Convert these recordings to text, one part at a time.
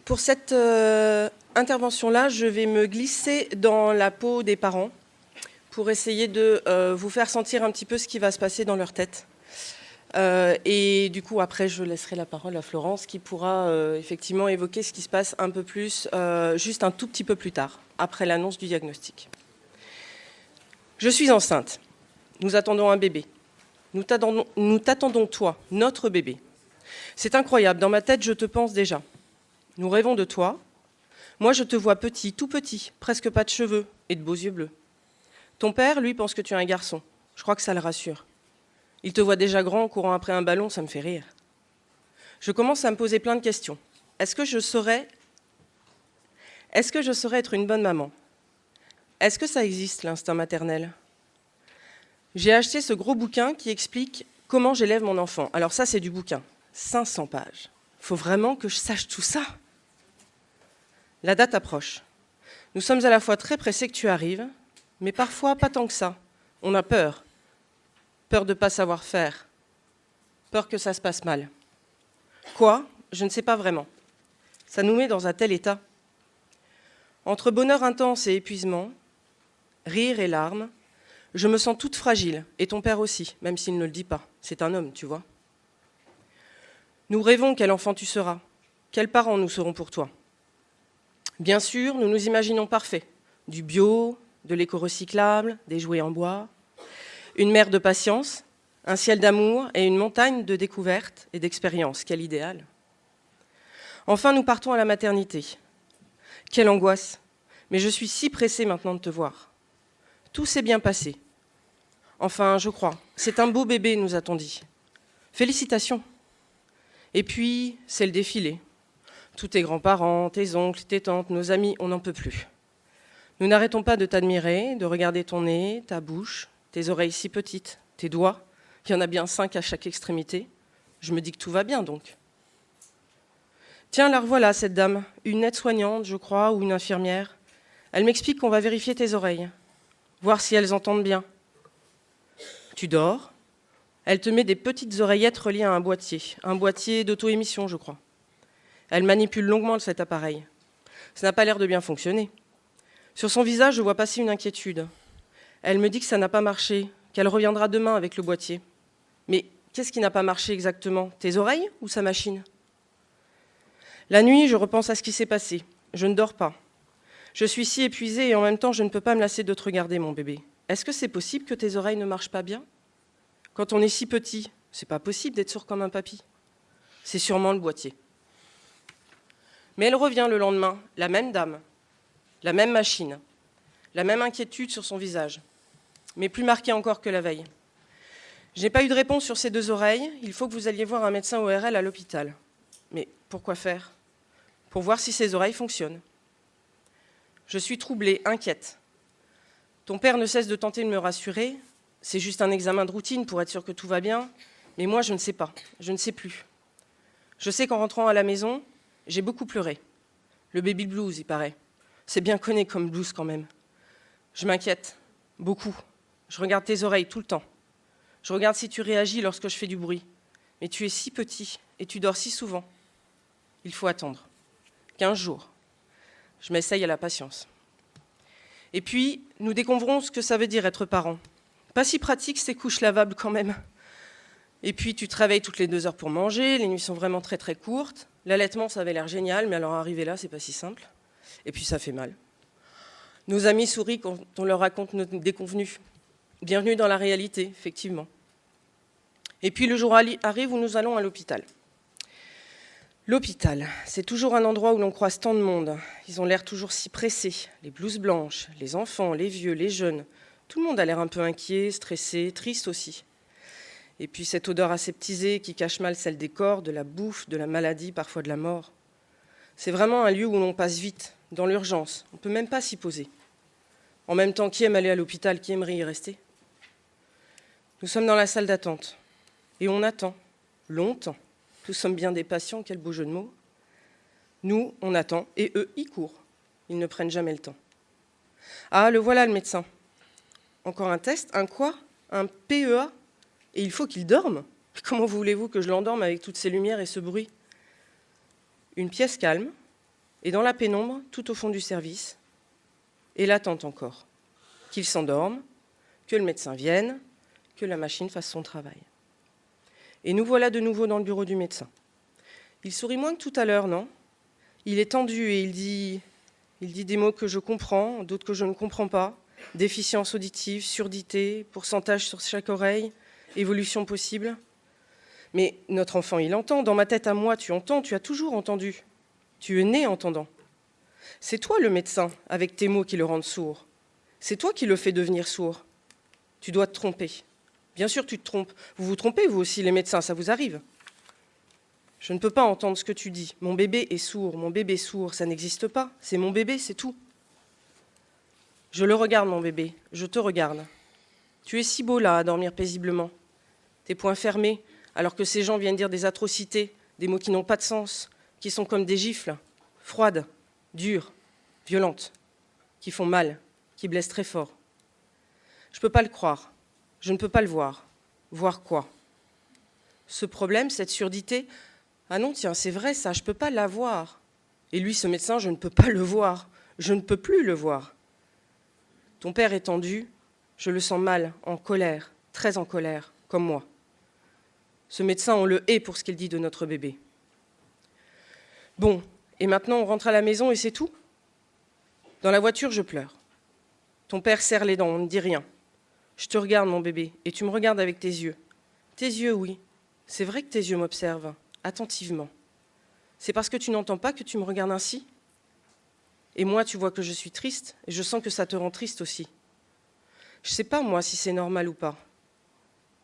Pour cette intervention-là, je vais me glisser dans la peau des parents pour essayer de vous faire sentir un petit peu ce qui va se passer dans leur tête. Et du coup, après, je laisserai la parole à Florence qui pourra effectivement évoquer ce qui se passe un peu plus, juste un tout petit peu plus tard, après l'annonce du diagnostic. Je suis enceinte. Nous attendons un bébé. Nous t'attendons toi, notre bébé. C'est incroyable, dans ma tête, je te pense déjà. Nous rêvons de toi. Moi, je te vois petit, tout petit, presque pas de cheveux et de beaux yeux bleus. Ton père, lui, pense que tu es un garçon. Je crois que ça le rassure. Il te voit déjà grand, courant après un ballon, ça me fait rire. Je commence à me poser plein de questions. Est-ce que je saurais être une bonne maman? Est-ce que ça existe, l'instinct maternel? J'ai acheté ce gros bouquin qui explique comment j'élève mon enfant. Alors ça, c'est du bouquin. 500 pages. Faut vraiment que je sache tout ça? La date approche. Nous sommes à la fois très pressés que tu arrives, mais parfois pas tant que ça. On a peur. Peur de ne pas savoir faire. Peur que ça se passe mal. Quoi? Je ne sais pas vraiment. Ça nous met dans un tel état. Entre bonheur intense et épuisement, rire et larmes, je me sens toute fragile, et ton père aussi, même s'il ne le dit pas. C'est un homme, tu vois. Nous rêvons quel enfant tu seras, quels parents nous serons pour toi. Bien sûr, nous nous imaginons parfaits. Du bio, de l'éco-recyclable, des jouets en bois, une mer de patience, un ciel d'amour et une montagne de découvertes et d'expériences. Quel idéal. Enfin, nous partons à la maternité. Quelle angoisse. Mais je suis si pressée maintenant de te voir. Tout s'est bien passé. Enfin, je crois. C'est un beau bébé, nous a-t-on dit. Félicitations. Et puis, c'est le défilé. Tous tes grands-parents, tes oncles, tes tantes, nos amis, on n'en peut plus. Nous n'arrêtons pas de t'admirer, de regarder ton nez, ta bouche, tes oreilles si petites, tes doigts. Il y en a bien 5 à chaque extrémité. Je me dis que tout va bien, donc. Tiens, la revoilà, cette dame. Une aide-soignante, je crois, ou une infirmière. Elle m'explique qu'on va vérifier tes oreilles, voir si elles entendent bien. Tu dors. Elle te met des petites oreillettes reliées à un boîtier d'auto-émission, je crois. Elle manipule longuement cet appareil. Ça n'a pas l'air de bien fonctionner. Sur son visage, je vois passer une inquiétude. Elle me dit que ça n'a pas marché, qu'elle reviendra demain avec le boîtier. Mais qu'est-ce qui n'a pas marché exactement? Tes oreilles ou sa machine? La nuit, je repense à ce qui s'est passé. Je ne dors pas. Je suis si épuisée et en même temps, je ne peux pas me lasser de te regarder, mon bébé. Est-ce que c'est possible que tes oreilles ne marchent pas bien? Quand on est si petit, c'est pas possible d'être sourd comme un papy. C'est sûrement le boîtier. Mais elle revient le lendemain, la même dame, la même machine, la même inquiétude sur son visage, mais plus marquée encore que la veille. Je n'ai pas eu de réponse sur ces 2 oreilles, il faut que vous alliez voir un médecin ORL à l'hôpital. Mais pourquoi faire? Pour voir si ces oreilles fonctionnent. Je suis troublée, inquiète. Ton père ne cesse de tenter de me rassurer, c'est juste un examen de routine pour être sûr que tout va bien, mais moi je ne sais pas, je ne sais plus. Je sais qu'en rentrant à la maison, j'ai beaucoup pleuré. Le baby blues, il paraît. C'est bien connu comme blues quand même. Je m'inquiète, beaucoup. Je regarde tes oreilles tout le temps. Je regarde si tu réagis lorsque je fais du bruit. Mais tu es si petit et tu dors si souvent. Il faut attendre. 15 jours. Je m'essaye à la patience. Et puis, nous découvrons ce que ça veut dire être parent. Pas si pratique ces couches lavables quand même. Et puis, tu te réveilles toutes les 2 heures pour manger, les nuits sont vraiment très très courtes. L'allaitement, ça avait l'air génial, mais alors arriver là, c'est pas si simple. Et puis, ça fait mal. Nos amis sourient quand on leur raconte nos déconvenues. Bienvenue dans la réalité, effectivement. Et puis, le jour arrive où nous allons à l'hôpital. L'hôpital, c'est toujours un endroit où l'on croise tant de monde. Ils ont l'air toujours si pressés. Les blouses blanches, les enfants, les vieux, les jeunes. Tout le monde a l'air un peu inquiet, stressé, triste aussi. Et puis cette odeur aseptisée qui cache mal celle des corps, de la bouffe, de la maladie, parfois de la mort. C'est vraiment un lieu où l'on passe vite, dans l'urgence. On ne peut même pas s'y poser. En même temps, qui aime aller à l'hôpital, qui aimerait y rester? Nous sommes dans la salle d'attente. Et on attend, longtemps. Nous sommes bien des patients, quel beau jeu de mots. Nous, on attend, et eux, ils courent. Ils ne prennent jamais le temps. Ah, le voilà le médecin. Encore un test? Un quoi? Un PEA? Et il faut qu'il dorme? Comment voulez-vous que je l'endorme avec toutes ces lumières et ce bruit? Une pièce calme, Et dans la pénombre, tout au fond du service, et l'attente encore. Qu'il s'endorme, que le médecin vienne, que la machine fasse son travail. Et nous voilà de nouveau dans le bureau du médecin. Il sourit moins que tout à l'heure, non? Il est tendu et il dit des mots que je comprends, d'autres que je ne comprends pas. Déficience auditive, surdité, pourcentage sur chaque oreille, évolution possible. Mais notre enfant, il entend. Dans ma tête à moi, tu entends, tu as toujours entendu. Tu es né entendant. C'est toi le médecin, avec tes mots qui le rendent sourd. C'est toi qui le fais devenir sourd. Tu dois te tromper. Bien sûr, tu te trompes. Vous vous trompez, vous aussi, les médecins, ça vous arrive. Je ne peux pas entendre ce que tu dis. Mon bébé est sourd, ça n'existe pas. C'est mon bébé, c'est tout. Je le regarde, mon bébé, je te regarde. Tu es si beau là, à dormir paisiblement. Tes poings fermés, alors que ces gens viennent dire des atrocités, des mots qui n'ont pas de sens, qui sont comme des gifles, froides, dures, violentes, qui font mal, qui blessent très fort. Je ne peux pas le croire, je ne peux pas le voir. Voir quoi? Ce problème, cette surdité, ah non, tiens, c'est vrai ça, je ne peux pas l'avoir. Et lui, ce médecin, je ne peux pas le voir, je ne peux plus le voir. Ton père est tendu, je le sens mal, en colère, très en colère, comme moi. Ce médecin, on le hait pour ce qu'il dit de notre bébé. Bon, et maintenant on rentre à la maison et c'est tout? Dans la voiture, je pleure. Ton père serre les dents, on ne dit rien. Je te regarde, mon bébé, et tu me regardes avec tes yeux. Tes yeux, oui. C'est vrai que tes yeux m'observent, attentivement. C'est parce que tu n'entends pas que tu me regardes ainsi? Et moi, tu vois que je suis triste, et je sens que ça te rend triste aussi. Je ne sais pas, moi, si c'est normal ou pas.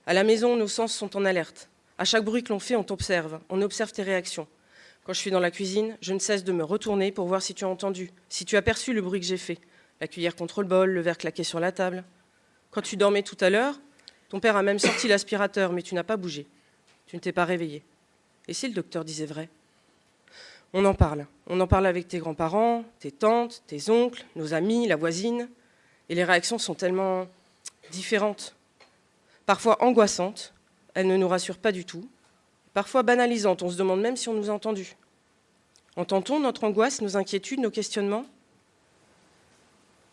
À la maison, nos sens sont en alerte. À chaque bruit que l'on fait, on observe tes réactions. Quand je suis dans la cuisine, je ne cesse de me retourner pour voir si tu as entendu, si tu as perçu le bruit que j'ai fait. La cuillère contre le bol, le verre claqué sur la table. Quand tu dormais tout à l'heure, ton père a même sorti l'aspirateur, mais tu n'as pas bougé. Tu ne t'es pas réveillé. Et si le docteur disait vrai? On en parle avec tes grands-parents, tes tantes, tes oncles, nos amis, la voisine. Et les réactions sont tellement différentes. Parfois angoissantes, elles ne nous rassurent pas du tout. Parfois banalisantes, on se demande même si on nous a entendus. Entend-on notre angoisse, nos inquiétudes, nos questionnements?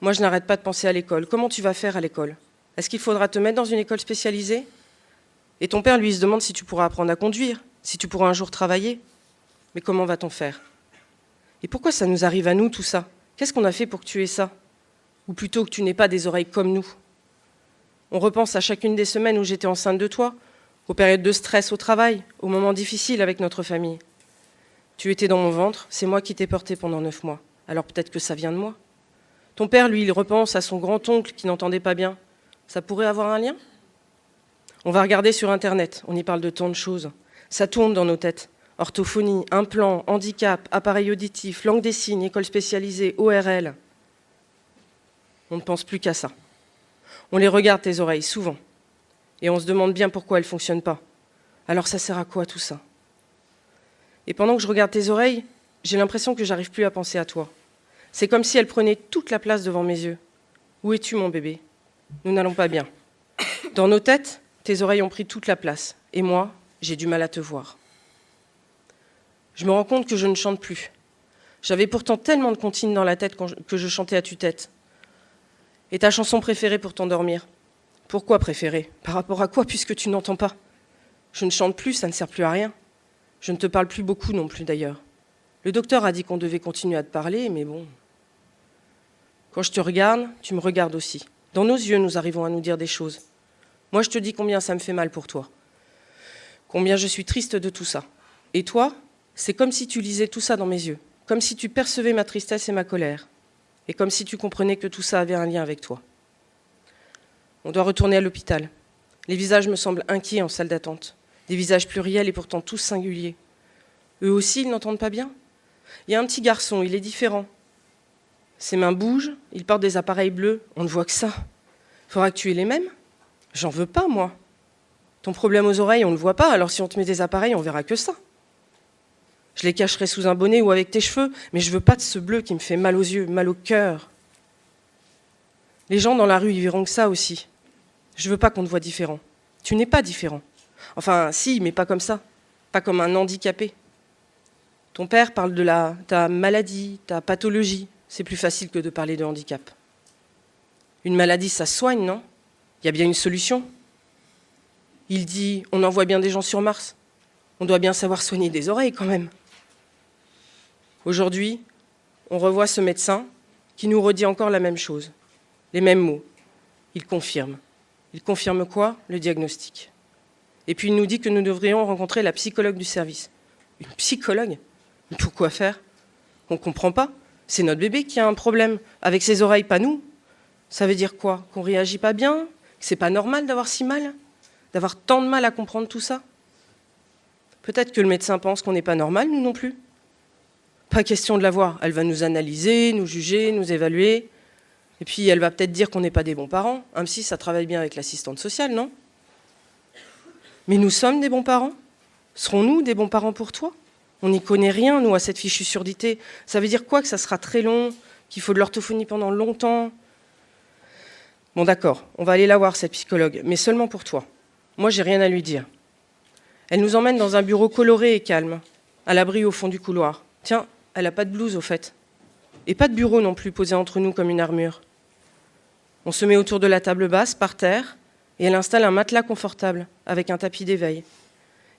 Moi, je n'arrête pas de penser à l'école. Comment tu vas faire à l'école? Est-ce qu'il faudra te mettre dans une école spécialisée? Et ton père, lui, il se demande si tu pourras apprendre à conduire, si tu pourras un jour travailler. Mais comment va-t-on faire? Et pourquoi ça nous arrive à nous, tout ça? Qu'est-ce qu'on a fait pour que tu aies ça? Ou plutôt que tu n'aies pas des oreilles comme nous? On repense à chacune des semaines où j'étais enceinte de toi, aux périodes de stress au travail, aux moments difficiles avec notre famille. Tu étais dans mon ventre, c'est moi qui t'ai porté pendant 9 mois. Alors peut-être que ça vient de moi. Ton père, lui, il repense à son grand-oncle qui n'entendait pas bien. Ça pourrait avoir un lien? On va regarder sur Internet, on y parle de tant de choses. Ça tourne dans nos têtes. Orthophonie, implant, handicap, appareil auditif, langue des signes, école spécialisée, ORL. On ne pense plus qu'à ça. On les regarde, tes oreilles, souvent. Et on se demande bien pourquoi elles ne fonctionnent pas. Alors ça sert à quoi tout ça? Et pendant que je regarde tes oreilles, j'ai l'impression que j'arrive plus à penser à toi. C'est comme si elles prenaient toute la place devant mes yeux. Où es-tu, mon bébé? Nous n'allons pas bien. Dans nos têtes, tes oreilles ont pris toute la place. Et moi, j'ai du mal à te voir. Je me rends compte que je ne chante plus. J'avais pourtant tellement de comptines dans la tête que je chantais à tue-tête. Et ta chanson préférée pour t'endormir? Pourquoi préférée? Par rapport à quoi, puisque tu n'entends pas? Je ne chante plus, ça ne sert plus à rien. Je ne te parle plus beaucoup non plus d'ailleurs. Le docteur a dit qu'on devait continuer à te parler, mais bon. Quand je te regarde, tu me regardes aussi. Dans nos yeux, nous arrivons à nous dire des choses. Moi, je te dis combien ça me fait mal pour toi. Combien je suis triste de tout ça. Et toi, c'est comme si tu lisais tout ça dans mes yeux. Comme si tu percevais ma tristesse et ma colère. Et comme si tu comprenais que tout ça avait un lien avec toi. On doit retourner à l'hôpital. Les visages me semblent inquiets en salle d'attente. Des visages pluriels et pourtant tous singuliers. Eux aussi, ils n'entendent pas bien. Il y a un petit garçon, il est différent. Ses mains bougent, il porte des appareils bleus. On ne voit que ça. Faudra que tu aies les mêmes? J'en veux pas, moi. Ton problème aux oreilles, on ne le voit pas, alors si on te met des appareils, on verra que ça. Je les cacherai sous un bonnet ou avec tes cheveux, mais je veux pas de ce bleu qui me fait mal aux yeux, mal au cœur. Les gens dans la rue, ils verront que ça aussi. Je veux pas qu'on te voie différent. Tu n'es pas différent. Enfin, si, mais pas comme ça. Pas comme un handicapé. Ton père parle de ta maladie, ta pathologie. C'est plus facile que de parler de handicap. Une maladie, ça se soigne, non? Il y a bien une solution. Il dit, on envoie bien des gens sur Mars. On doit bien savoir soigner des oreilles quand même. Aujourd'hui, on revoit ce médecin qui nous redit encore la même chose, les mêmes mots. Il confirme. Il confirme quoi? Le diagnostic. Et puis il nous dit que nous devrions rencontrer la psychologue du service. Une psychologue? Mais pourquoi faire? On ne comprend pas. C'est notre bébé qui a un problème, avec ses oreilles, pas nous. Ça veut dire quoi? Qu'on ne réagit pas bien? Que c'est pas normal d'avoir si mal? D'avoir tant de mal à comprendre tout ça? Peut-être que le médecin pense qu'on n'est pas normal, nous non plus. Pas question de la voir. Elle va nous analyser, nous juger, nous évaluer. Et puis elle va peut-être dire qu'on n'est pas des bons parents. Un psy, ça travaille bien avec l'assistante sociale, non? Mais nous sommes des bons parents? Serons-nous des bons parents pour toi? On n'y connaît rien, nous, à cette fichue surdité. Ça veut dire quoi? Que ça sera très long, qu'il faut de l'orthophonie pendant longtemps? Bon, d'accord, on va aller la voir, cette psychologue, mais seulement pour toi. Moi, j'ai rien à lui dire. Elle nous emmène dans un bureau coloré et calme, à l'abri au fond du couloir. Tiens, elle n'a pas de blouse, au fait. Et pas de bureau non plus, posé entre nous comme une armure. On se met autour de la table basse, par terre, et elle installe un matelas confortable, avec un tapis d'éveil.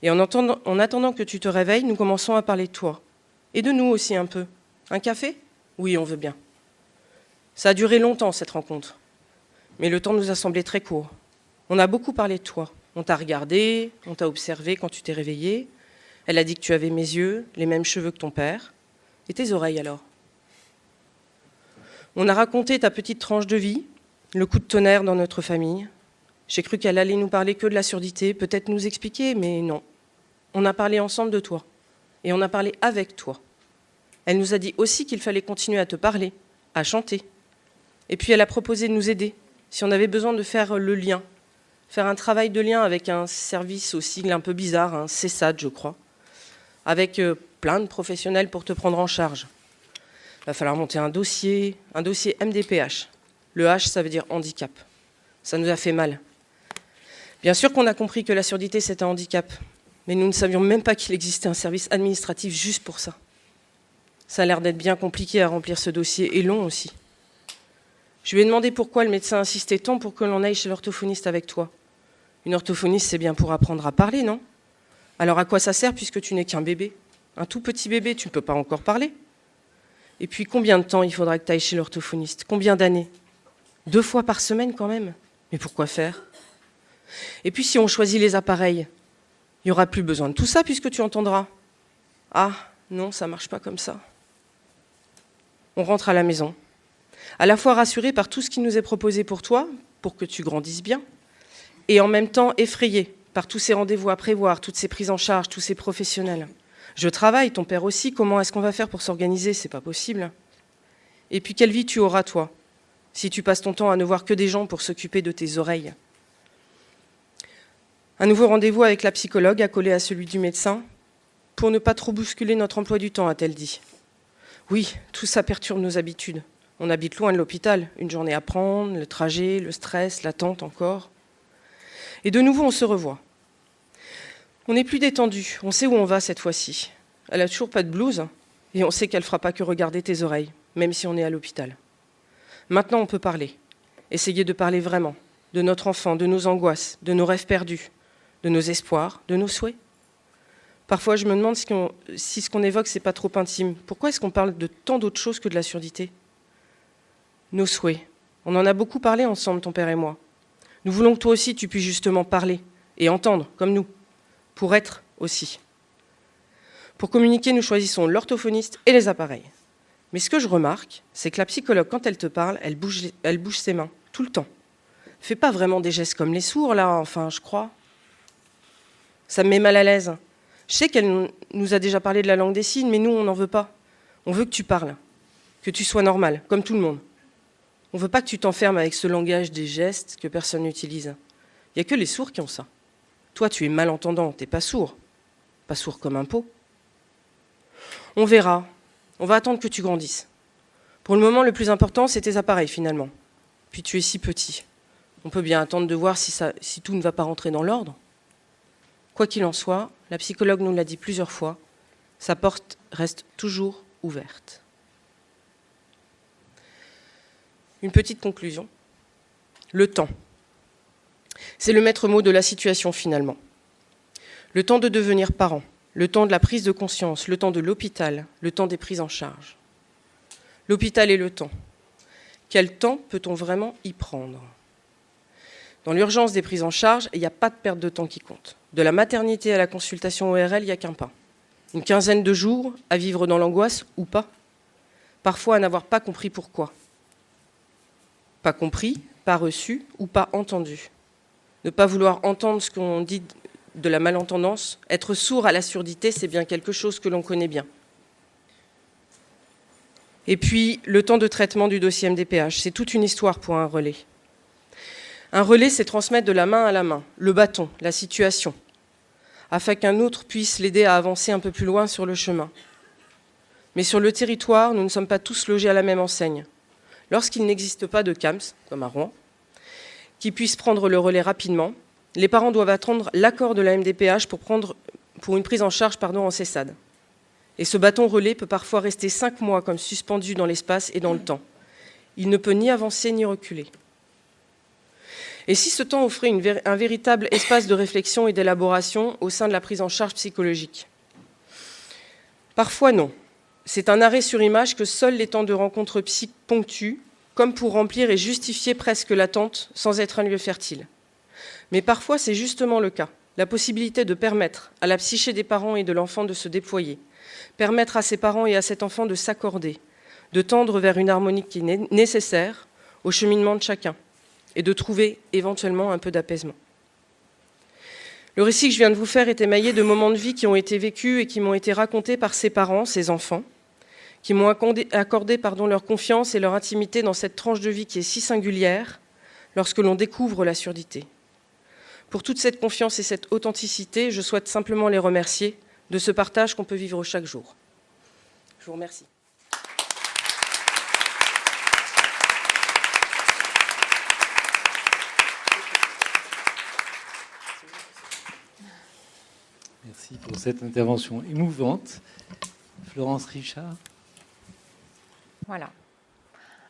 Et en attendant que tu te réveilles, nous commençons à parler de toi. Et de nous aussi un peu. Un café? Oui, on veut bien. Ça a duré longtemps, cette rencontre. Mais le temps nous a semblé très court. On a beaucoup parlé de toi. On t'a regardé, on t'a observé quand tu t'es réveillé. Elle a dit que tu avais mes yeux, les mêmes cheveux que ton père. Et tes oreilles alors? On a raconté ta petite tranche de vie, le coup de tonnerre dans notre famille. J'ai cru qu'elle allait nous parler que de la surdité, peut-être nous expliquer, mais non. On a parlé ensemble de toi. Et on a parlé avec toi. Elle nous a dit aussi qu'il fallait continuer à te parler, à chanter. Et puis elle a proposé de nous aider, si on avait besoin de faire le lien, faire un travail de lien avec un service au sigle un peu bizarre, un CESAD, je crois, avec plein de professionnels pour te prendre en charge. Il va falloir monter un dossier MDPH. Le H, ça veut dire handicap. Ça nous a fait mal. Bien sûr qu'on a compris que la surdité, c'est un handicap, mais nous ne savions même pas qu'il existait un service administratif juste pour ça. Ça a l'air d'être bien compliqué à remplir ce dossier, et long aussi. Je lui ai demandé pourquoi le médecin insistait tant pour que l'on aille chez l'orthophoniste avec toi. Une orthophoniste, c'est bien pour apprendre à parler, non? Alors à quoi ça sert puisque tu n'es qu'un bébé? Un tout petit bébé, tu ne peux pas encore parler. Et puis combien de temps il faudra que tu ailles chez l'orthophoniste? Combien d'années? 2 fois par semaine quand même? Mais pourquoi faire? Et puis si on choisit les appareils, il n'y aura plus besoin de tout ça puisque tu entendras. Ah, non, ça ne marche pas comme ça. On rentre à la maison, à la fois rassuré par tout ce qui nous est proposé pour toi, pour que tu grandisses bien, et en même temps effrayé par tous ces rendez-vous à prévoir, toutes ces prises en charge, tous ces professionnels. Je travaille, ton père aussi, comment est-ce qu'on va faire pour s'organiser? C'est pas possible. Et puis quelle vie tu auras, toi, si tu passes ton temps à ne voir que des gens pour s'occuper de tes oreilles? Un nouveau rendez-vous avec la psychologue accolé à celui du médecin, pour ne pas trop bousculer notre emploi du temps, a-t-elle dit. Oui, tout ça perturbe nos habitudes. On habite loin de l'hôpital, une journée à prendre, le trajet, le stress, l'attente encore. Et de nouveau, on se revoit. On n'est plus détendu, on sait où on va cette fois-ci. Elle a toujours pas de blouse, et on sait qu'elle fera pas que regarder tes oreilles, même si on est à l'hôpital. Maintenant, on peut parler. Essayer de parler vraiment, de notre enfant, de nos angoisses, de nos rêves perdus, de nos espoirs, de nos souhaits. Parfois, je me demande si ce qu'on évoque, c'est pas trop intime. Pourquoi est-ce qu'on parle de tant d'autres choses que de la surdité? Nos souhaits. On en a beaucoup parlé ensemble, ton père et moi. Nous voulons que toi aussi, tu puisses justement parler et entendre, comme nous, pour être aussi. Pour communiquer, nous choisissons l'orthophoniste et les appareils. Mais ce que je remarque, c'est que la psychologue, quand elle te parle, elle bouge ses mains, tout le temps. Fais pas vraiment des gestes comme les sourds, là, enfin, je crois. Ça me met mal à l'aise. Je sais qu'elle nous a déjà parlé de la langue des signes, mais nous, on n'en veut pas. On veut que tu parles, que tu sois normal, comme tout le monde. On ne veut pas que tu t'enfermes avec ce langage des gestes que personne n'utilise. Il n'y a que les sourds qui ont ça. Toi, tu es malentendant, tu n'es pas sourd. Pas sourd comme un pot. On verra. On va attendre que tu grandisses. Pour le moment, le plus important, c'est tes appareils, finalement. Puis tu es si petit. On peut bien attendre de voir si tout ne va pas rentrer dans l'ordre. Quoi qu'il en soit, la psychologue nous l'a dit plusieurs fois, sa porte reste toujours ouverte. Une petite conclusion. Le temps. C'est le maître mot de la situation finalement. Le temps de devenir parent, le temps de la prise de conscience, le temps de l'hôpital, le temps des prises en charge. L'hôpital et le temps. Quel temps peut-on vraiment y prendre ? Dans l'urgence des prises en charge, il n'y a pas de perte de temps qui compte. De la maternité à la consultation ORL, il n'y a qu'un pas. Une quinzaine de jours à vivre dans l'angoisse ou pas. Parfois à n'avoir pas compris pourquoi. Pas compris, pas reçu ou pas entendu. Ne pas vouloir entendre ce qu'on dit de la malentendance, être sourd à la surdité, c'est bien quelque chose que l'on connaît bien. Et puis, le temps de traitement du dossier MDPH, c'est toute une histoire pour un relais. Un relais, c'est transmettre de la main à la main, le bâton, la situation, afin qu'un autre puisse l'aider à avancer un peu plus loin sur le chemin. Mais sur le territoire, nous ne sommes pas tous logés à la même enseigne. Lorsqu'il n'existe pas de CAMS, comme à Rouen, qui puisse prendre le relais rapidement, les parents doivent attendre l'accord de la MDPH pour une prise en charge en CESAD. Et ce bâton relais peut parfois rester 5 mois comme suspendu dans l'espace et dans le temps. Il ne peut ni avancer ni reculer. Et si ce temps offrait un véritable espace de réflexion et d'élaboration au sein de la prise en charge psychologique ? Parfois non. C'est un arrêt sur image que seuls les temps de rencontre psy ponctuent, comme pour remplir et justifier presque l'attente sans être un lieu fertile. Mais parfois c'est justement le cas. La possibilité de permettre à la psyché des parents et de l'enfant de se déployer, permettre à ses parents et à cet enfant de s'accorder, de tendre vers une harmonie qui est nécessaire au cheminement de chacun et de trouver éventuellement un peu d'apaisement. Le récit que je viens de vous faire est émaillé de moments de vie qui ont été vécus et qui m'ont été racontés par ses parents, ses enfants, qui m'ont accordé leur confiance et leur intimité dans cette tranche de vie qui est si singulière lorsque l'on découvre la surdité. Pour toute cette confiance et cette authenticité, je souhaite simplement les remercier de ce partage qu'on peut vivre chaque jour. Je vous remercie. Merci pour cette intervention émouvante. Florence Richard. Voilà.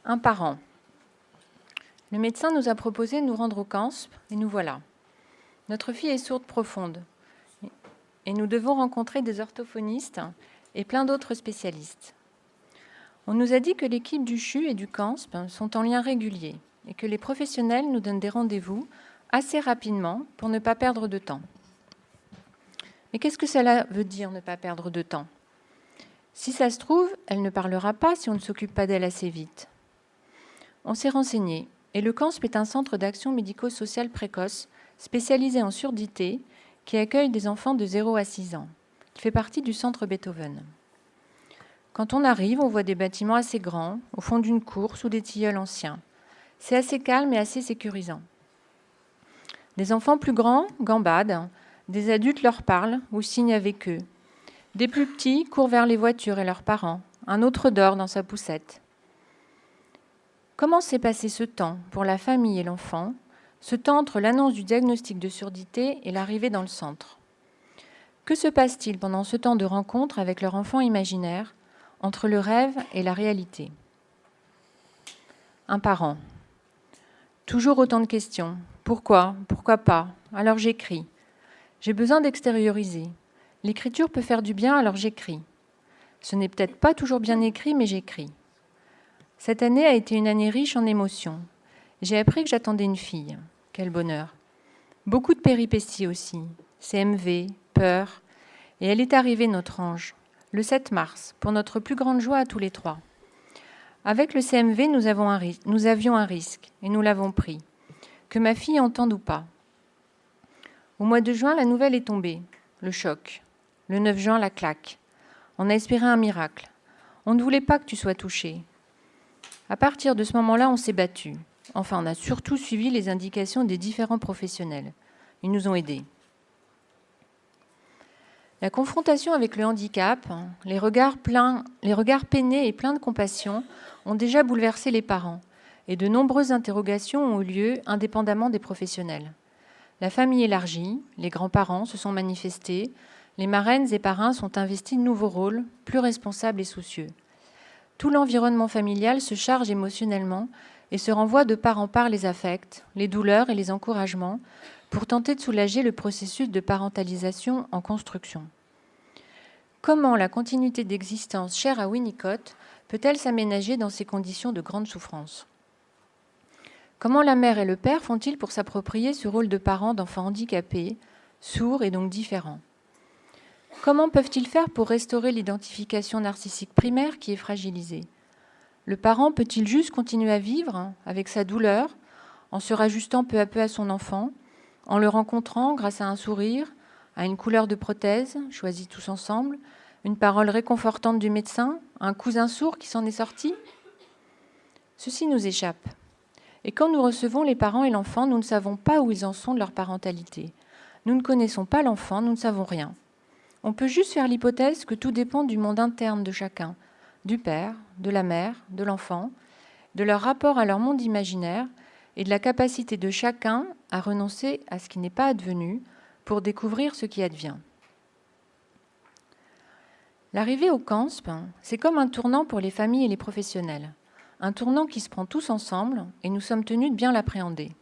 Un parent. Le médecin nous a proposé de nous rendre au CANSP et nous voilà. Notre fille est sourde profonde et nous devons rencontrer des orthophonistes et plein d'autres spécialistes. On nous a dit que l'équipe du CHU et du CANSP sont en lien régulier et que les professionnels nous donnent des rendez-vous assez rapidement pour ne pas perdre de temps. Mais qu'est-ce que cela veut dire ne pas perdre de temps ? Si ça se trouve, elle ne parlera pas si on ne s'occupe pas d'elle assez vite. On s'est renseigné et le CANSP est un centre d'action médico-sociale précoce spécialisé en surdité qui accueille des enfants de 0 à 6 ans. Il fait partie du centre Beethoven. Quand on arrive, on voit des bâtiments assez grands, au fond d'une cour, sous des tilleuls anciens. C'est assez calme et assez sécurisant. Des enfants plus grands gambadent, des adultes leur parlent ou signent avec eux. Des plus petits courent vers les voitures et leurs parents. Un autre dort dans sa poussette. Comment s'est passé ce temps pour la famille et l'enfant, ce temps entre l'annonce du diagnostic de surdité et l'arrivée dans le centre ? Que se passe-t-il pendant ce temps de rencontre avec leur enfant imaginaire, entre le rêve et la réalité ? Un parent. Toujours autant de questions. Pourquoi ? Pourquoi pas ? Alors j'écris. J'ai besoin d'extérioriser. L'écriture peut faire du bien, alors j'écris. Ce n'est peut-être pas toujours bien écrit, mais j'écris. Cette année a été une année riche en émotions. J'ai appris que j'attendais une fille. Quel bonheur. Beaucoup de péripéties aussi. CMV, peur. Et elle est arrivée, notre ange, le 7 mars, pour notre plus grande joie à tous les trois. Avec le CMV, nous avions un risque, et nous l'avons pris. Que ma fille entende ou pas. Au mois de juin, la nouvelle est tombée. Le choc. Le 9 juin, la claque. On a espéré un miracle. On ne voulait pas que tu sois touchée. À partir de ce moment-là, on s'est battu. Enfin, on a surtout suivi les indications des différents professionnels. Ils nous ont aidés. La confrontation avec le handicap, les regards peinés et pleins de compassion ont déjà bouleversé les parents et de nombreuses interrogations ont eu lieu indépendamment des professionnels. La famille élargie, les grands-parents se sont manifestés, les marraines et parrains sont investis de nouveaux rôles, plus responsables et soucieux. Tout l'environnement familial se charge émotionnellement et se renvoie de part en part les affects, les douleurs et les encouragements pour tenter de soulager le processus de parentalisation en construction. Comment la continuité d'existence chère à Winnicott peut-elle s'aménager dans ces conditions de grande souffrance ? Comment la mère et le père font-ils pour s'approprier ce rôle de parents d'enfants handicapés, sourds et donc différents ? Comment peuvent-ils faire pour restaurer l'identification narcissique primaire qui est fragilisée ? Le parent peut-il juste continuer à vivre avec sa douleur, en se rajustant peu à peu à son enfant, en le rencontrant grâce à un sourire, à une couleur de prothèse, choisie tous ensemble, une parole réconfortante du médecin, un cousin sourd qui s'en est sorti ? Ceci nous échappe. Et quand nous recevons les parents et l'enfant, nous ne savons pas où ils en sont de leur parentalité. Nous ne connaissons pas l'enfant, nous ne savons rien. On peut juste faire l'hypothèse que tout dépend du monde interne de chacun, du père, de la mère, de l'enfant, de leur rapport à leur monde imaginaire et de la capacité de chacun à renoncer à ce qui n'est pas advenu pour découvrir ce qui advient. L'arrivée au CANSP, c'est comme un tournant pour les familles et les professionnels. Un tournant qui se prend tous ensemble et nous sommes tenus de bien l'appréhender.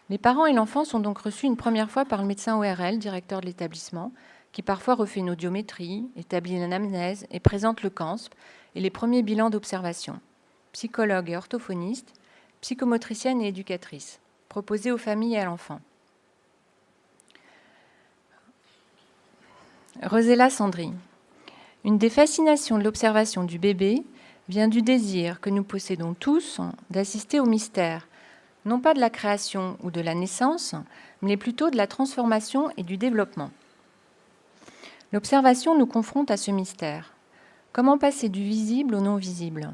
Les parents et l'enfant sont donc reçus une première fois par le médecin ORL, directeur de l'établissement, qui parfois refait une audiométrie, établit une anamnèse et présente le CANSP et les premiers bilans d'observation. Psychologue et orthophoniste, psychomotricienne et éducatrice, proposés aux familles et à l'enfant. Rosella Sandry. Une des fascinations de l'observation du bébé vient du désir que nous possédons tous d'assister au mystère, non pas de la création ou de la naissance, mais plutôt de la transformation et du développement. L'observation nous confronte à ce mystère. Comment passer du visible au non-visible ?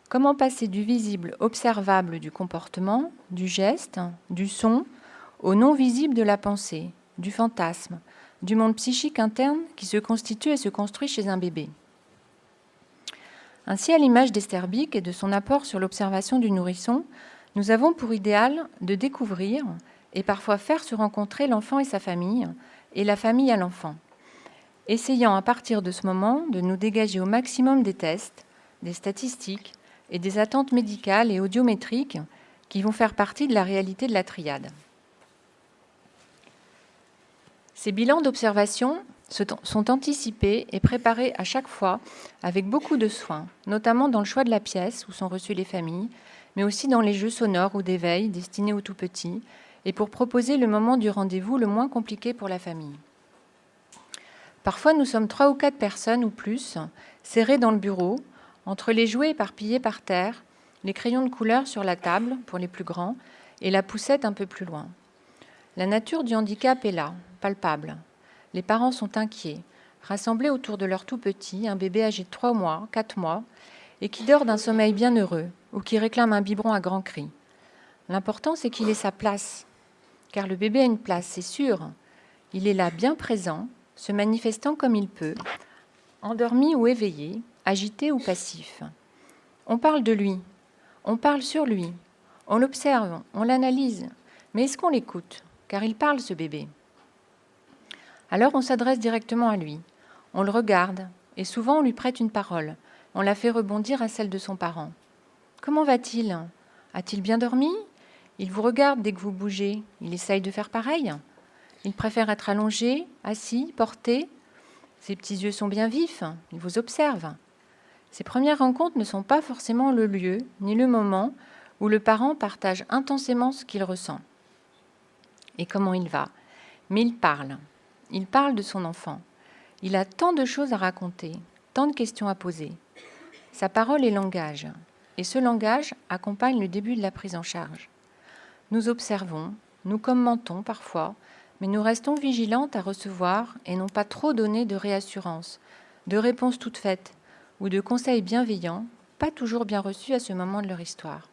Comment passer du visible observable du comportement, du geste, du son, au non-visible de la pensée, du fantasme, du monde psychique interne qui se constitue et se construit chez un bébé ? Ainsi, à l'image d'Esther Bick et de son apport sur l'observation du nourrisson, nous avons pour idéal de découvrir et parfois faire se rencontrer l'enfant et sa famille, et la famille à l'enfant, essayant à partir de ce moment de nous dégager au maximum des tests, des statistiques et des attentes médicales et audiométriques qui vont faire partie de la réalité de la triade. Ces bilans d'observation sont anticipés et préparés à chaque fois avec beaucoup de soin, notamment dans le choix de la pièce où sont reçues les familles, mais aussi dans les jeux sonores ou d'éveil destinés aux tout-petits, et pour proposer le moment du rendez-vous le moins compliqué pour la famille. Parfois, nous sommes 3 ou 4 personnes ou plus, serrées dans le bureau, entre les jouets éparpillés par terre, les crayons de couleur sur la table, pour les plus grands, et la poussette un peu plus loin. La nature du handicap est là, palpable. Les parents sont inquiets, rassemblés autour de leur tout petit, un bébé âgé de 3 mois, 4 mois, et qui dort d'un sommeil bien heureux, ou qui réclame un biberon à grands cris. L'important, c'est qu'il ait sa place, car le bébé a une place, c'est sûr. Il est là bien présent, se manifestant comme il peut, endormi ou éveillé, agité ou passif. On parle de lui, on parle sur lui, on l'observe, on l'analyse, mais est-ce qu'on l'écoute ? Car il parle, ce bébé. Alors on s'adresse directement à lui, on le regarde, et souvent on lui prête une parole, on la fait rebondir à celle de son parent. Comment va-t-il ? A-t-il bien dormi ? Il vous regarde dès que vous bougez, il essaye de faire pareil ? Il préfère être allongé, assis, porté. Ses petits yeux sont bien vifs, il vous observe. Ces premières rencontres ne sont pas forcément le lieu ni le moment où le parent partage intensément ce qu'il ressent et comment il va. Mais il parle de son enfant. Il a tant de choses à raconter, tant de questions à poser. Sa parole est langage, et ce langage accompagne le début de la prise en charge. Nous observons, nous commentons parfois, mais nous restons vigilantes à recevoir et non pas trop donner de réassurance, de réponses toutes faites ou de conseils bienveillants, pas toujours bien reçus à ce moment de leur histoire.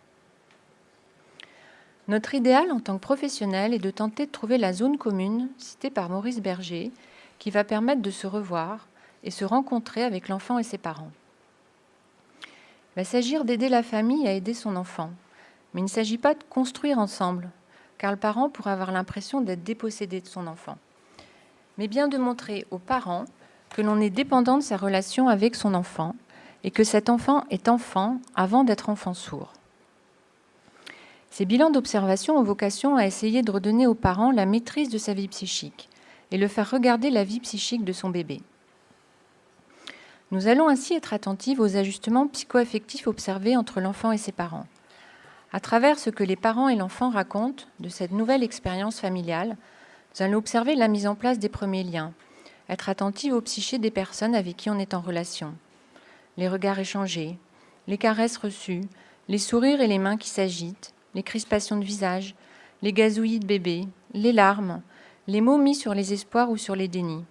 Notre idéal en tant que professionnel est de tenter de trouver la zone commune citée par Maurice Berger qui va permettre de se revoir et se rencontrer avec l'enfant et ses parents. Il va s'agir d'aider la famille à aider son enfant, mais il ne s'agit pas de construire ensemble, car le parent pourrait avoir l'impression d'être dépossédé de son enfant. mais bien de montrer aux parents que l'on est dépendant de sa relation avec son enfant et que cet enfant est enfant avant d'être enfant sourd. Ces bilans d'observation ont vocation à essayer de redonner aux parents la maîtrise de sa vie psychique et le faire regarder la vie psychique de son bébé. Nous allons ainsi être attentifs aux ajustements psycho-affectifs observés entre l'enfant et ses parents. À travers ce que les parents et l'enfant racontent de cette nouvelle expérience familiale, nous allons observer la mise en place des premiers liens, être attentifs aux psychés des personnes avec qui on est en relation, les regards échangés, les caresses reçues, les sourires et les mains qui s'agitent, les crispations de visage, les gazouillis de bébé, les larmes, les mots mis sur les espoirs ou sur les dénis.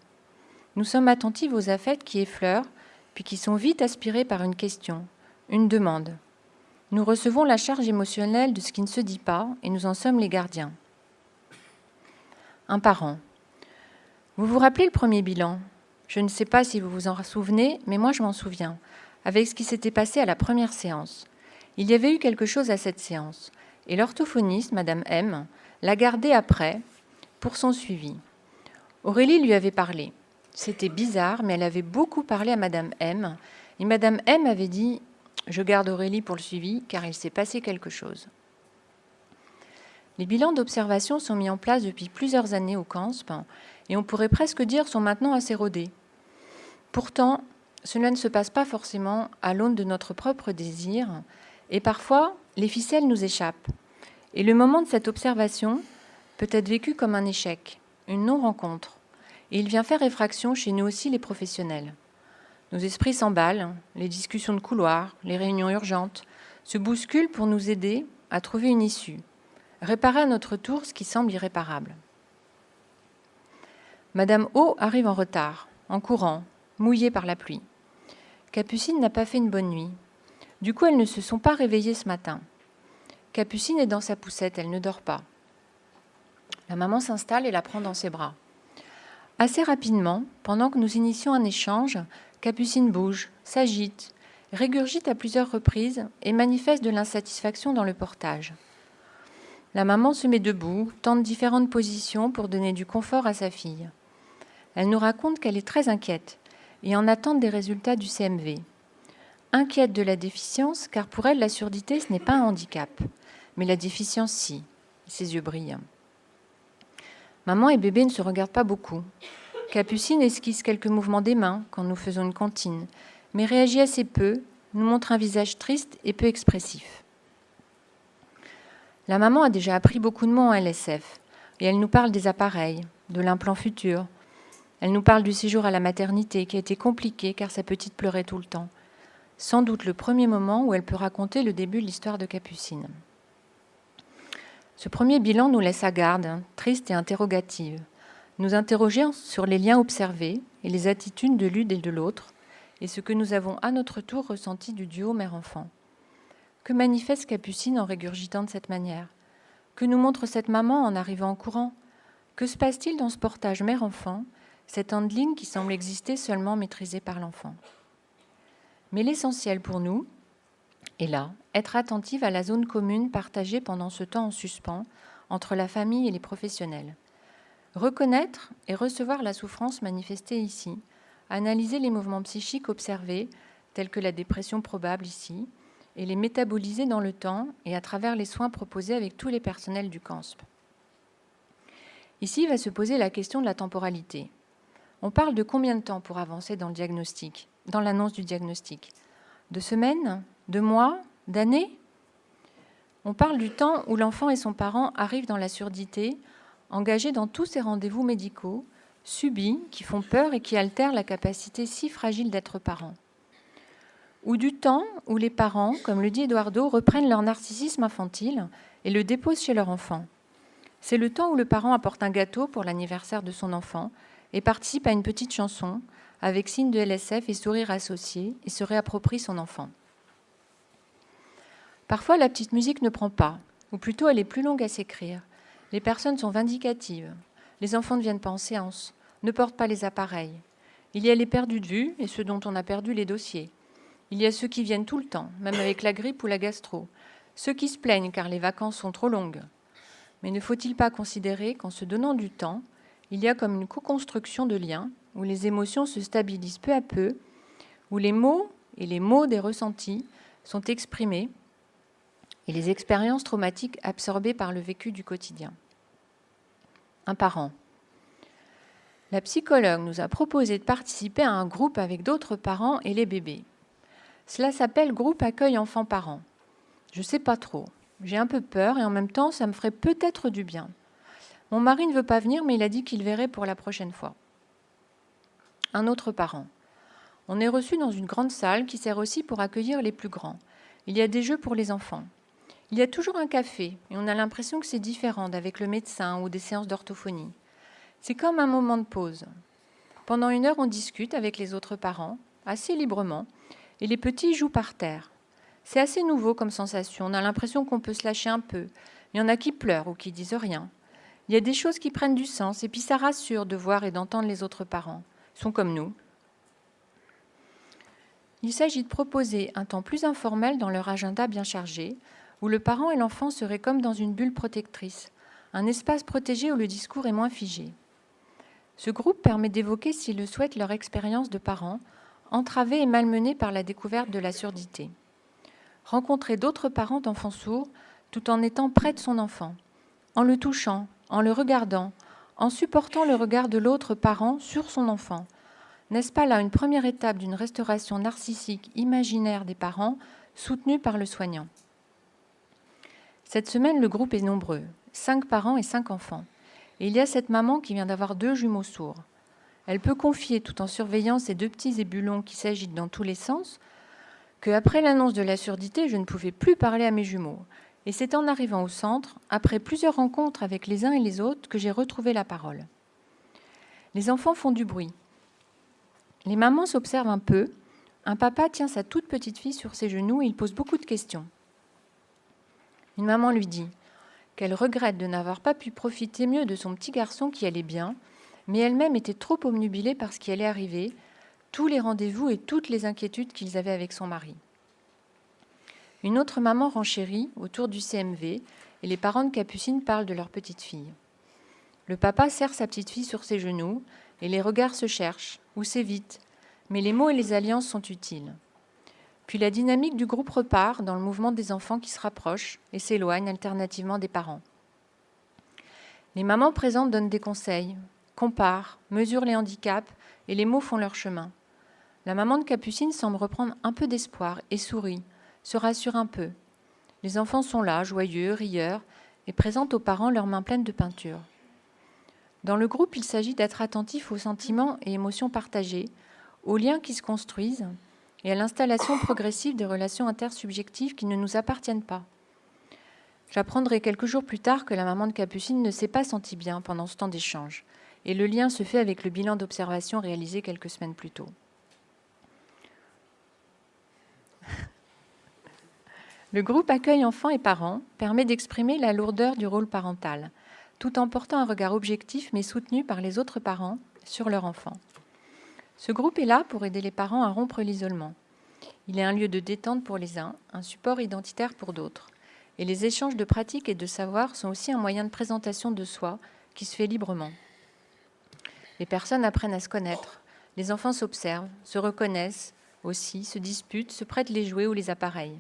Nous sommes attentifs aux affects qui effleurent, puis qui sont vite aspirés par une question, une demande. Nous recevons la charge émotionnelle de ce qui ne se dit pas et nous en sommes les gardiens. Un parent. Vous vous rappelez le premier bilan ? Je ne sais pas si vous vous en souvenez, mais moi je m'en souviens, avec ce qui s'était passé à la première séance. Il y avait eu quelque chose à cette séance, et l'orthophoniste, Madame M, l'a gardé après pour son suivi. Aurélie lui avait parlé. C'était bizarre, mais elle avait beaucoup parlé à Madame M, et Madame M avait dit « Je garde Aurélie pour le suivi, car il s'est passé quelque chose ». Les bilans d'observation sont mis en place depuis plusieurs années au CANSP, et on pourrait presque dire sont maintenant assez rodés. Pourtant, cela ne se passe pas forcément à l'aune de notre propre désir, et parfois, les ficelles nous échappent. Et le moment de cette observation peut être vécu comme un échec, une non-rencontre. Et il vient faire effraction chez nous aussi les professionnels. Nos esprits s'emballent, les discussions de couloir, les réunions urgentes, se bousculent pour nous aider à trouver une issue, réparer à notre tour ce qui semble irréparable. Madame O arrive en retard, en courant, mouillée par la pluie. Capucine n'a pas fait une bonne nuit. Du coup, elles ne se sont pas réveillées ce matin. Capucine est dans sa poussette, elle ne dort pas. La maman s'installe et la prend dans ses bras. Assez rapidement, pendant que nous initions un échange, Capucine bouge, s'agite, régurgite à plusieurs reprises et manifeste de l'insatisfaction dans le portage. La maman se met debout, tente différentes positions pour donner du confort à sa fille. Elle nous raconte qu'elle est très inquiète et en attente des résultats du CMV. Inquiète de la déficience, car pour elle, la surdité, ce n'est pas un handicap, mais la déficience, si. Ses yeux brillent. Maman et bébé ne se regardent pas beaucoup. Capucine esquisse quelques mouvements des mains quand nous faisons une comptine, mais réagit assez peu, nous montre un visage triste et peu expressif. La maman a déjà appris beaucoup de mots en LSF, et elle nous parle des appareils, de l'implant futur. Elle nous parle du séjour à la maternité qui a été compliqué car sa petite pleurait tout le temps. Sans doute le premier moment où elle peut raconter le début de l'histoire de Capucine. Ce premier bilan nous laisse à garde, triste et interrogative, nous interroger sur les liens observés et les attitudes de l'une et de l'autre, et ce que nous avons à notre tour ressenti du duo mère-enfant. Que manifeste Capucine en régurgitant de cette manière ? Que nous montre cette maman en arrivant en courant ? Que se passe-t-il dans ce portage mère-enfant, cette handling qui semble exister seulement maîtrisée par l'enfant ? Mais l'essentiel pour nous est là, être attentive à la zone commune partagée pendant ce temps en suspens entre la famille et les professionnels. Reconnaître et recevoir la souffrance manifestée ici, analyser les mouvements psychiques observés, tels que la dépression probable ici, et les métaboliser dans le temps et à travers les soins proposés avec tous les personnels du CANSP. Ici va se poser la question de la temporalité. On parle de combien de temps pour avancer dans le diagnostic, dans l'annonce du diagnostic ? De semaines ? De mois ? D'années ? On parle du temps où l'enfant et son parent arrivent dans la surdité, engagés dans tous ces rendez-vous médicaux, subis, qui font peur et qui altèrent la capacité si fragile d'être parent. Ou du temps où les parents, comme le dit Eduardo, reprennent leur narcissisme infantile et le déposent chez leur enfant. C'est le temps où le parent apporte un gâteau pour l'anniversaire de son enfant et participe à une petite chanson avec signe de LSF et sourire associé et se réapproprie son enfant. Parfois, la petite musique ne prend pas, ou plutôt elle est plus longue à s'écrire. Les personnes sont vindicatives. Les enfants ne viennent pas en séance, ne portent pas les appareils. Il y a les perdus de vue et ceux dont on a perdu les dossiers. Il y a ceux qui viennent tout le temps, même avec la grippe ou la gastro. Ceux qui se plaignent car les vacances sont trop longues. Mais ne faut-il pas considérer qu'en se donnant du temps, il y a comme une co-construction de liens, où les émotions se stabilisent peu à peu, où les mots et les mots des ressentis sont exprimés et les expériences traumatiques absorbées par le vécu du quotidien. Un parent. La psychologue nous a proposé de participer à un groupe avec d'autres parents et les bébés. Cela s'appelle groupe accueil enfants-parents. Je ne sais pas trop. J'ai un peu peur et en même temps, ça me ferait peut-être du bien. Mon mari ne veut pas venir, mais il a dit qu'il verrait pour la prochaine fois. Un autre parent. On est reçu dans une grande salle qui sert aussi pour accueillir les plus grands. Il y a des jeux pour les enfants. Il y a toujours un café et on a l'impression que c'est différent d'avec le médecin ou des séances d'orthophonie. C'est comme un moment de pause. Pendant 1 heure, on discute avec les autres parents, assez librement, et les petits jouent par terre. C'est assez nouveau comme sensation. On a l'impression qu'on peut se lâcher un peu. Il y en a qui pleurent ou qui disent rien. Il y a des choses qui prennent du sens et puis ça rassure de voir et d'entendre les autres parents. Ils sont comme nous. Il s'agit de proposer un temps plus informel dans leur agenda bien chargé, où le parent et l'enfant seraient comme dans une bulle protectrice, un espace protégé où le discours est moins figé. Ce groupe permet d'évoquer, s'ils le souhaitent, leur expérience de parents, entravés et malmenés par la découverte de la surdité. Rencontrer d'autres parents d'enfants sourds tout en étant près de son enfant, en le touchant, en le regardant, en supportant le regard de l'autre parent sur son enfant. N'est-ce pas là une première étape d'une restauration narcissique imaginaire des parents soutenue par le soignant ? Cette semaine, le groupe est nombreux, 5 parents et 5 enfants. Et il y a cette maman qui vient d'avoir 2 jumeaux sourds. Elle peut confier, tout en surveillant ces 2 petits ébulons qui s'agitent dans tous les sens, qu'après l'annonce de la surdité, je ne pouvais plus parler à mes jumeaux. Et c'est en arrivant au centre, après plusieurs rencontres avec les uns et les autres, que j'ai retrouvé la parole. Les enfants font du bruit. Les mamans s'observent un peu. Un papa tient sa toute petite fille sur ses genoux et il pose beaucoup de questions. Une maman lui dit qu'elle regrette de n'avoir pas pu profiter mieux de son petit garçon qui allait bien, mais elle-même était trop obnubilée par ce qui allait arriver, tous les rendez-vous et toutes les inquiétudes qu'ils avaient avec son mari. Une autre maman renchérit autour du CMV et les parents de Capucine parlent de leur petite fille. Le papa serre sa petite fille sur ses genoux et les regards se cherchent ou s'évitent, mais les mots et les alliances sont utiles. Puis la dynamique du groupe repart dans le mouvement des enfants qui se rapprochent et s'éloignent alternativement des parents. Les mamans présentes donnent des conseils, comparent, mesurent les handicaps et les mots font leur chemin. La maman de Capucine semble reprendre un peu d'espoir et sourit, se rassure un peu. Les enfants sont là, joyeux, rieurs, et présentent aux parents leurs mains pleines de peinture. Dans le groupe, il s'agit d'être attentif aux sentiments et émotions partagés, aux liens qui se construisent, et à l'installation progressive des relations intersubjectives qui ne nous appartiennent pas. J'apprendrai quelques jours plus tard que la maman de Capucine ne s'est pas sentie bien pendant ce temps d'échange, et le lien se fait avec le bilan d'observation réalisé quelques semaines plus tôt. Le groupe accueil enfants et parents permet d'exprimer la lourdeur du rôle parental, tout en portant un regard objectif mais soutenu par les autres parents sur leur enfant. Ce groupe est là pour aider les parents à rompre l'isolement. Il est un lieu de détente pour les uns, un support identitaire pour d'autres. Et les échanges de pratiques et de savoirs sont aussi un moyen de présentation de soi qui se fait librement. Les personnes apprennent à se connaître, les enfants s'observent, se reconnaissent aussi, se disputent, se prêtent les jouets ou les appareils.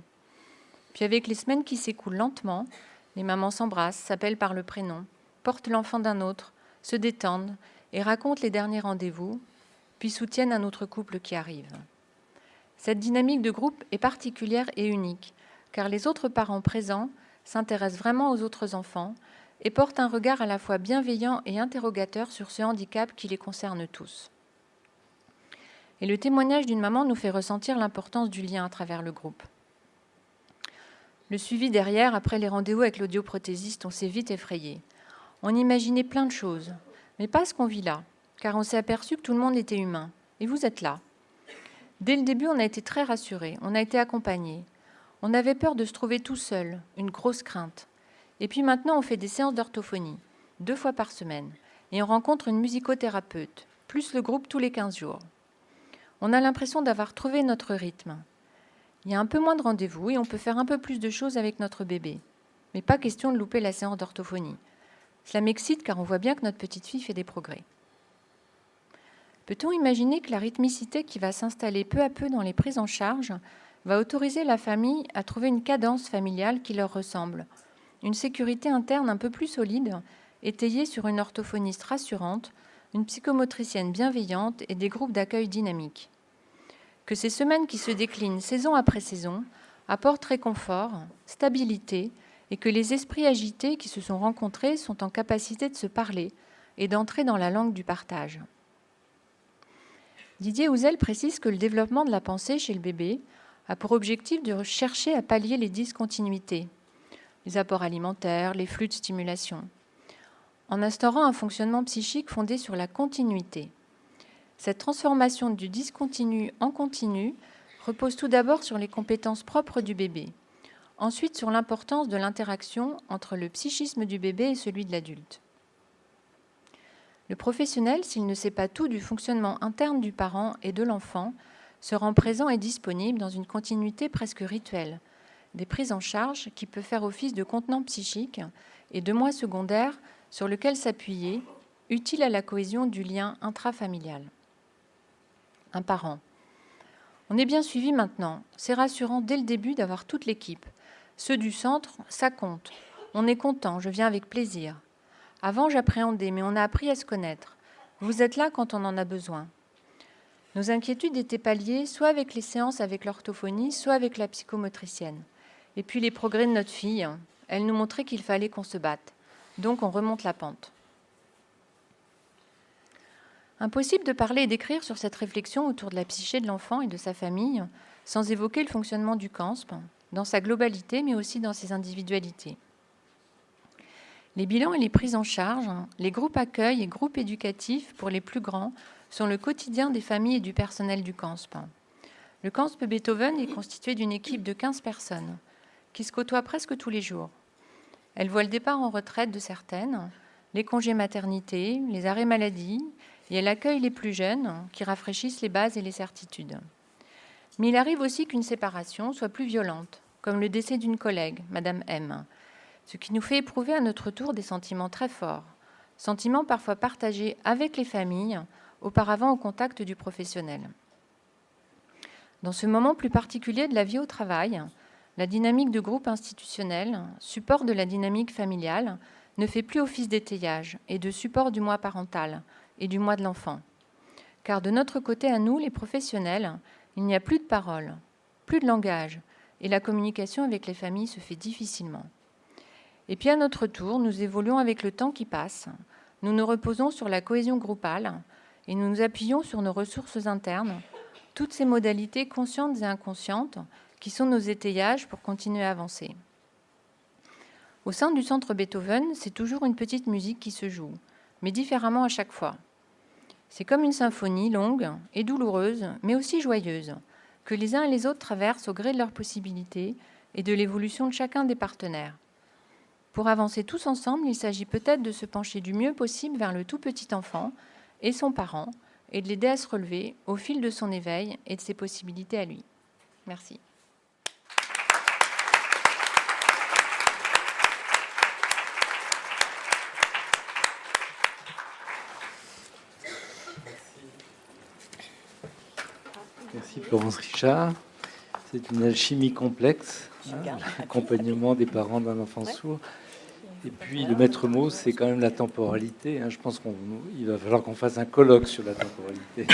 Puis avec les semaines qui s'écoulent lentement, les mamans s'embrassent, s'appellent par le prénom, portent l'enfant d'un autre, se détendent et racontent les derniers rendez-vous, puis soutiennent un autre couple qui arrive. Cette dynamique de groupe est particulière et unique, car les autres parents présents s'intéressent vraiment aux autres enfants et portent un regard à la fois bienveillant et interrogateur sur ce handicap qui les concerne tous. Et le témoignage d'une maman nous fait ressentir l'importance du lien à travers le groupe. Le suivi derrière, après les rendez-vous avec l'audioprothésiste, on s'est vite effrayé. On imaginait plein de choses, mais pas ce qu'on vit là, car on s'est aperçu que tout le monde était humain. Et vous êtes là. Dès le début, on a été très rassurés, on a été accompagnés. On avait peur de se trouver tout seul, une grosse crainte. Et puis maintenant, on fait des séances d'orthophonie, 2 fois par semaine, et on rencontre une musicothérapeute, plus le groupe tous les 15 jours. On a l'impression d'avoir trouvé notre rythme. Il y a un peu moins de rendez-vous et on peut faire un peu plus de choses avec notre bébé. Mais pas question de louper la séance d'orthophonie. Cela m'excite car on voit bien que notre petite fille fait des progrès. Peut-on imaginer que la rythmicité qui va s'installer peu à peu dans les prises en charge va autoriser la famille à trouver une cadence familiale qui leur ressemble, une sécurité interne un peu plus solide, étayée sur une orthophoniste rassurante, une psychomotricienne bienveillante et des groupes d'accueil dynamiques. Que ces semaines qui se déclinent saison après saison apportent réconfort, stabilité, et que les esprits agités qui se sont rencontrés sont en capacité de se parler et d'entrer dans la langue du partage. Didier Houzel précise que le développement de la pensée chez le bébé a pour objectif de chercher à pallier les discontinuités, les apports alimentaires, les flux de stimulation, en instaurant un fonctionnement psychique fondé sur la continuité. Cette transformation du discontinu en continu repose tout d'abord sur les compétences propres du bébé, ensuite sur l'importance de l'interaction entre le psychisme du bébé et celui de l'adulte. Le professionnel, s'il ne sait pas tout du fonctionnement interne du parent et de l'enfant, se rend présent et disponible dans une continuité presque rituelle, des prises en charge qui peuvent faire office de contenant psychique et de moi secondaire sur lequel s'appuyer, utile à la cohésion du lien intrafamilial. Un parent. On est bien suivi maintenant. C'est rassurant dès le début d'avoir toute l'équipe. Ceux du centre, ça compte. On est content, je viens avec plaisir. Avant, j'appréhendais, mais on a appris à se connaître. Vous êtes là quand on en a besoin. Nos inquiétudes étaient palliées soit avec les séances avec l'orthophonie, soit avec la psychomotricienne. Et puis les progrès de notre fille, elle nous montrait qu'il fallait qu'on se batte. Donc on remonte la pente. Impossible de parler et d'écrire sur cette réflexion autour de la psyché de l'enfant et de sa famille sans évoquer le fonctionnement du CANSP, dans sa globalité, mais aussi dans ses individualités. Les bilans et les prises en charge, les groupes accueil et groupes éducatifs pour les plus grands sont le quotidien des familles et du personnel du CANSP. Le CANSP Beethoven est constitué d'une équipe de 15 personnes qui se côtoient presque tous les jours. Elle voit le départ en retraite de certaines, les congés maternité, les arrêts maladie, et elle accueille les plus jeunes qui rafraîchissent les bases et les certitudes. Mais il arrive aussi qu'une séparation soit plus violente, comme le décès d'une collègue, Madame M, ce qui nous fait éprouver à notre tour des sentiments très forts, sentiments parfois partagés avec les familles, auparavant au contact du professionnel. Dans ce moment plus particulier de la vie au travail, la dynamique de groupe institutionnel, support de la dynamique familiale, ne fait plus office d'étayage et de support du moi parental et du moi de l'enfant. Car de notre côté à nous, les professionnels, il n'y a plus de parole, plus de langage, et la communication avec les familles se fait difficilement. Et puis à notre tour, nous évoluons avec le temps qui passe, nous nous reposons sur la cohésion groupale et nous nous appuyons sur nos ressources internes, toutes ces modalités conscientes et inconscientes qui sont nos étayages pour continuer à avancer. Au sein du centre Beethoven, c'est toujours une petite musique qui se joue, mais différemment à chaque fois. C'est comme une symphonie longue et douloureuse, mais aussi joyeuse, que les uns et les autres traversent au gré de leurs possibilités et de l'évolution de chacun des partenaires. Pour avancer tous ensemble, il s'agit peut-être de se pencher du mieux possible vers le tout petit enfant et son parent, et de l'aider à se relever au fil de son éveil et de ses possibilités à lui. Merci. Merci Florence Richard. C'est une alchimie complexe, l'accompagnement des parents d'un enfant sourd. Et puis le maître mot, c'est quand même la temporalité. Je pense qu'il va falloir qu'on fasse un colloque sur la temporalité.